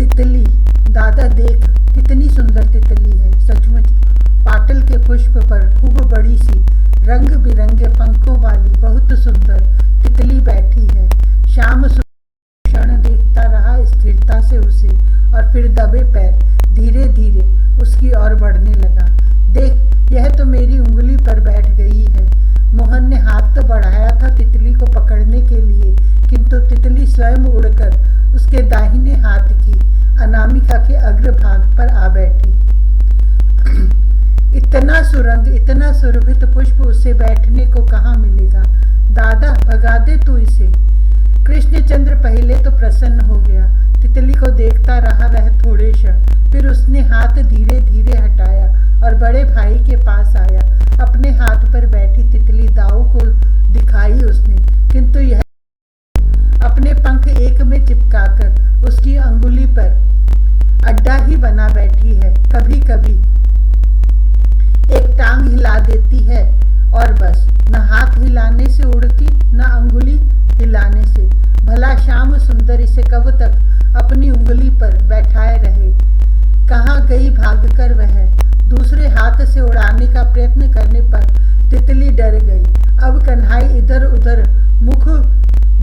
तितली। दादा देख, कितनी सुंदर तितली है। सचमुच पाटल के पुष्प पर खूब बड़ी सी रंग बिरंगे पंखों वाली बहुत सुंदर तितली बैठी है। श्याम क्षण देखता रहा स्थिरता से उसे, और फिर दबे पैर धीरे धीरे उसकी ओर बढ़ने लगा। देख, यह तो मेरी उंगली पर बैठ गई है। मोहन ने हाथ तो बढ़ाया था तितली को पकड़ने के लिए, किंतु तितली स्वयं उड़कर उसके दाहिने हाथ की अनामिका के अग्रभाग पर आ बैठी। इतना सुरभित पुष्प उसे बैठने को कहाँ मिलेगा। दादा, भगा दे तू इसे। कृष्णचंद्र पहले तो प्रसन्न हो गया। तितली को देखता रहा वह थोड़े क्षण, फिर उसने हाथ धीरे धीरे हटाया और बड़े भाई के पास आया। अपने हाथ पर बैठी तितली दाऊ को दिखाई उसने, किंतु यह अपने पंख एक में चिपकाकर उसकी अंगुली पर अड्डा ही बना बैठी है। कभी कभी एक टांग हिला देती है और बस, न हाथ हिलाने से उड़ती न अंगुली हिलाने से। भला श्याम सुंदर इसे कब तक अपनी उंगली पर बैठाए रहे। कहाँ गई भागकर वह। दूसरे हाथ से उड़ाने का प्रयत्न करने पर तितली डर गई। अब कन्हई इधर उधर मुख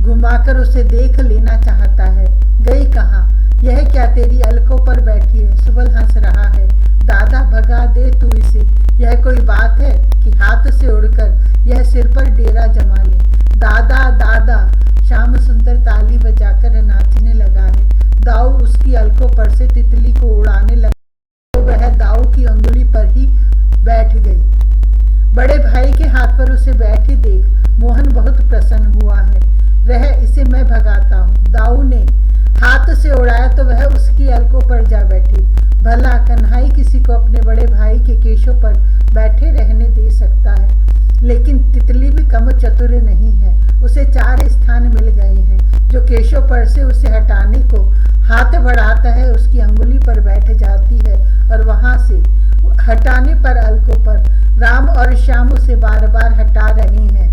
घुमाकर उसे देख लेना चाहता है। गई कहाँ? यह क्या तेरी अलकों पर बैठी है? सुबल हंस रहा है। दादा, भगा दे तू इसे। यह कोई बात है कि हाथ से उड़कर यह सिर पर डेरा जमा ले। दादा दादा, श्याम सुंदर ताली बजाकर नाचने लगा है। दाऊ उसकी अलकों पर से तितली को उड़ाने लगा तो वह दाऊ की अंगुली पर ही बैठ गई। बड़े भाई के हाथ पर उसे बैठी देख मोहन बहुत प्रसन्न हुआ है। रह, इसे मैं भगाता हूँ। दाऊ ने हाथ से उड़ाया तो वह उसकी अलकों पर जा बैठी। भला कन्हई किसी को अपने बड़े भाई के केशों पर बैठे रहने दे सकता है, लेकिन तितली भी कम चतुर नहीं है। उसे 4 स्थान मिल गए हैं जो केशों पर से उसे हटाने को हाथ बढ़ाता है, उसकी अंगुली पर बैठ जाती है और वहां से हटाने पर अलकों पर राम और श्याम उसे बार बार हटा रहे हैं,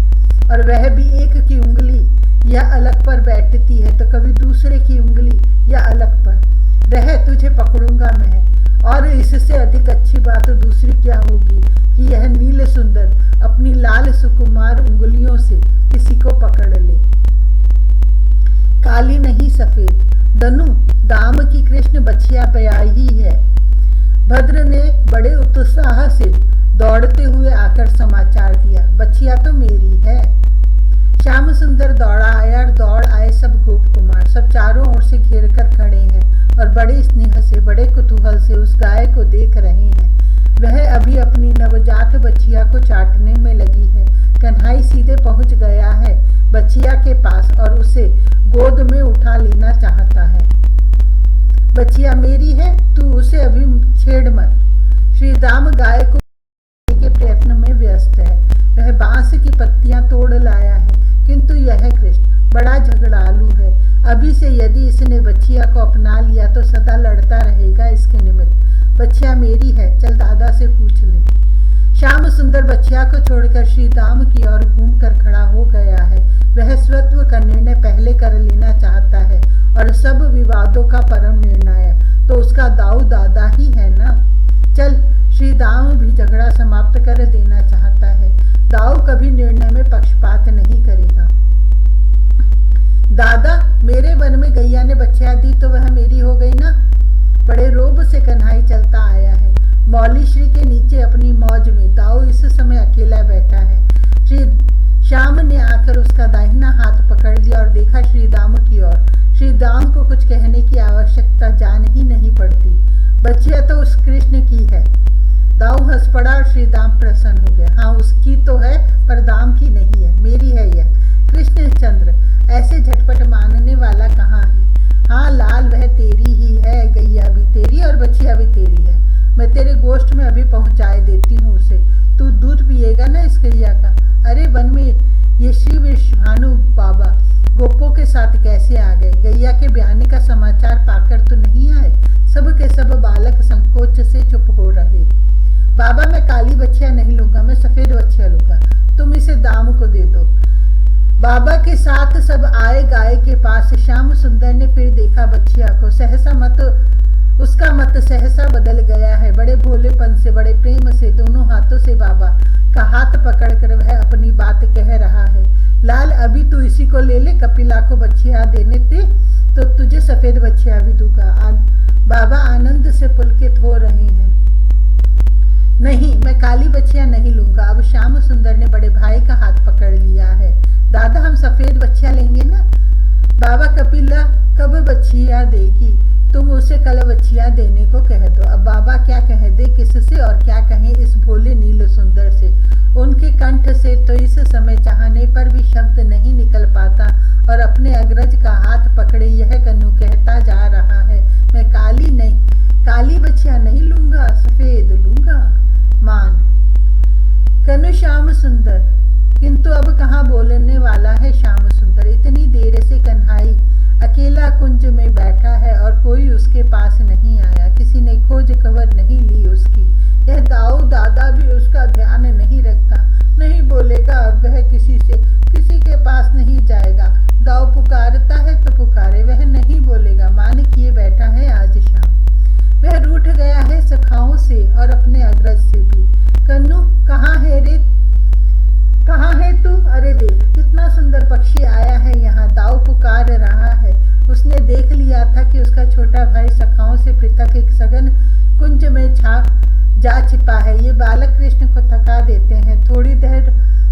और वह भी एक की उंगली या अलग पर बैठती है तो कभी दूसरे की उंगली या अलग पर। रह, तुझे पकड़ूंगा मैं। और इससे अधिक अच्छी बात दूसरी क्या होगी कि यह नील सुंदर अपनी लाल सुकुमार उंगलियों से किसी को पकड़ ले। काली नहीं सफेद, दनु दाम की कृष्ण बछिया ब्याही है। भद्र ने बड़े उत्साह से दौड़ते हुए आकर समाचार दिया, बछिया तो मेरी है। श्याम सुंदर दौड़ा आया और दौड़ आए सब गोप कुमार। सब चारों ओर से घेर कर खड़े हैं और बड़े स्नेह से, बड़े कुतूहल से उस गाय को देख रहे हैं। वह अभी अपनी नवजात बछिया को चाटने में लगी है। कन्हई सीधे पहुंच गया है बछिया के पास और उसे गोद में उठा लेना चाहता है। बछिया मेरी है, तू उसे अभी छेड़ मत। श्री दाम गाय को के प्रयत्न में व्यस्त है। वह बांस की पत्तियां तोड़ लाया है, किंतु यह कृष्ण बड़ा झगड़ालू है। अभी से यदि इसने बछिया को अपना लिया तो सदा लड़ता रहेगा इसके निमित्त। बछिया मेरी है, चल दादा से पूछ ले। श्याम सुंदर बछिया को छोड़कर श्री दाम की ओर घूमकर खड़ा हो गया है। वह स्वत्व का निर्णय पहले कर लेना चाहता है और सब विवादों का परम निर्णायक तो उसका दाऊ दादा ही है ना। चल, श्री दाऊ भी झगड़ा समाप्त कर देना चाहता है। दाऊ कभी निर्णय में पक्षपात नहीं करेगा। दादा, मेरे वन में गैया ने बछिया दी तो वह मेरी हो गई ना। बड़े रोब से कन्हई चलता आया है। मौली श्री के नीचे अपनी मौज में दाऊ इस समय अकेला बैठा है। श्री श्याम ने आकर उसका दाहिना हाथ पकड़ लिया और देखा श्री दाम की ओर। श्री दाम को कुछ कहने की आवश्यकता जान ही नहीं पड़ती। बछिया तो उस कृष्ण की है। दाऊ हंस पड़ा और श्री दाम प्रसन्न हो गया। हाँ, उसकी तो है पर दाम की नहीं है, मेरी है यह। कृष्णचंद्र ऐसे झटपट मानने वाला कहाँ है। हाँ लाल, वह तेरी ही है। गैया भी तेरी और बछिया भी तेरी है। मैं तेरे गोष्ठ में अभी पहुंचाए देती हूँ उसे। तू दूध पिएगा ना इस गैया का। अरे वन में ये श्री विश्वानु बाबा गोपों के साथ कैसे आ गए? गैया के ब्याने का समाचार पाकर तो नहीं आए? सब के सब बालक संकोच से चुप हो रहे। बाबा, मैं काली बछिया नहीं लूंगा, मैं सफेद बछिया लूंगा। तुम इसे दाम को दे दो। बाबा के साथ सब आए गाय के पास। श्याम सुंदर ने फिर देखा बच्चिया को। उसका मत सहसा बदल गया है। बड़े भोलेपन से, बड़े प्रेम से दोनों हाथों से बाबा का हाथ पकड़कर वह अपनी बात कह रहा है। लाल, अभी तू इसी को ले ले, कपिला को बच्चिया देने थे तो तुझे सफेद बच्चिया भी दूंगा। बाबा आनंद से पुलकित हो रहे हैं। नहीं, मैं काली बच्चिया नहीं लूंगा। अब श्याम सुंदर ने बड़े भाई का हाथ पकड़ लिया है। दादा, हम सफेद बच्चिया लेंगे ना। बाबा, कपिला कब बच्चिया देगी? तुम उसे कल बच्चिया देने को कह दो। अब बाबा क्या कह दे, किससे और क्या कहें इस भोले नील सुंदर से। उनके कंठ से तो इस समय चाहने पर भी शब्द नहीं निकल पाता और अपने अग्रज का हाथ पकड़े यह कन्नू कहता जा रहा है, मैं काली बच्चिया नहीं लूंगा, सफेद लूंगा। मान कन्नू श्याम सुंदर, किंतु अब कहाँ बोलने वाला है श्याम सुंदर। इतनी देर से कन्हाई अकेला कुंज में बैठा है और कोई उसके पास नहीं आया। किसी ने खोज खबर नहीं ली उसकी। यह दाऊ दादा भी उसका ध्यान नहीं रखता। नहीं बोलेगा, अब वह किसी के पास नहीं जाएगा। दाऊ पुकारता है तो पुकारे, वह नहीं बोलेगा। मान किए बैठा है आज शाम। वह रूठ गया है सखाओं से और अपने अग्रज से भी। कन्नू, कहाँ है रे? कहाँ है तू? अरे देख, कितना सुंदर पक्षी आया है यहाँ। दाऊ पुकार रहा है। उसने देख लिया था कि उसका छोटा भाई सखाओं से पृथक एक सघन कुंज में जा छिपा है। ये बालक कृष्ण को थका देते हैं। थोड़ी देर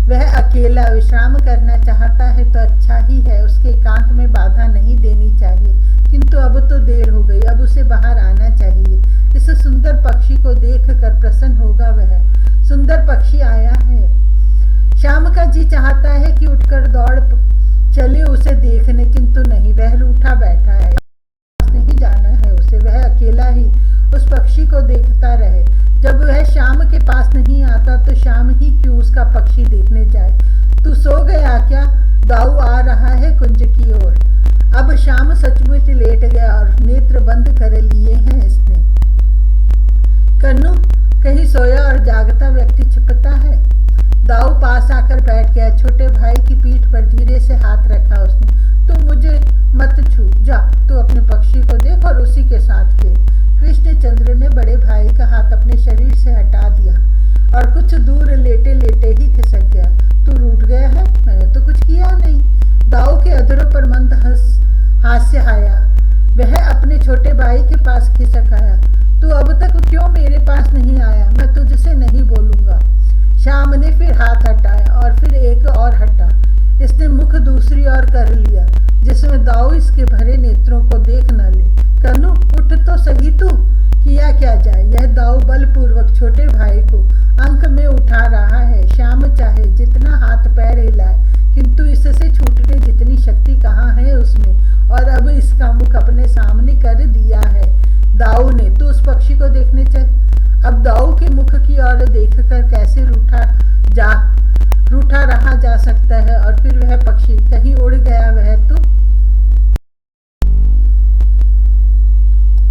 वह अकेला विश्राम करना चाहता है तो अच्छा ही है। उसके एकांत में बाधा नहीं देनी चाहिए, किंतु अब तो देर हो गई। अब उसे बाहर आना चाहिए। इस सुंदर पक्षी को देख कर प्रसन्न होगा वह। सुंदर पक्षी आया है। श्याम का जी चाहता है कि उठकर दौड़ चले उसे देखने, किंतु नहीं, वह रूठा बैठा है। नहीं जाना है उसे। वह अकेला ही उस पक्षी को देखता रहे। जब वह श्याम के पास नहीं आता तो श्याम ही क्यों उसका पक्षी देखने जाए। तू सो गया क्या? दाऊ आ रहा है कुंज की ओर। अब श्याम सचमुच लेट गया और नेत्र बंद कर लिए हैं इसने। कन्नू, कहीं सोया और जागता व्यक्ति छिपता है। दाऊ पास आकर बैठ गया। छोटे भाई की पीठ पर धीरे से हाथ रखा उसने। तू मुझे मत छू, जा तू अपने पक्षी को देख और उसी के साथ खेल। कृष्णचंद्र ने बड़े भाई का हाथ अपने शरीर से हटा दिया और कुछ दूर लेटे लेटे ही खिसक गया। तू रूठ गया है? मैंने तो कुछ किया नहीं। दाऊ के अधरों पर मंद हास्य आया। वह अपने छोटे भाई के पास खिसक आया। तू अब तक क्यों मेरे पास नहीं आया? मैं तुझसे नहीं बोलूंगा। श्याम ने फिर हाथ हटाया और फिर एक और हटा। इसने मुख दूसरी ओर कर लिया जिसमें दाऊ इसके भरे नेत्रों को देख न ले। कन्नू, उठ तो सही तू। किया क्या जाए। यह दाऊ बलपूर्वक छोटे भाई को अंक में उठा रहा है। श्याम चाहे जितना हाथ पैर हिलाए, किंतु इससे छूटने जितनी शक्ति कहाँ है उसमें। और अब इसका मुख अपने सामने कर दिया है दाऊ ने। तू उस पक्षी को देखने चल। अब दाऊ के मुख की ओर देखकर कैसे रूठा रहा जा सकता है। और फिर वह पक्षी कहीं उड़ गया। वह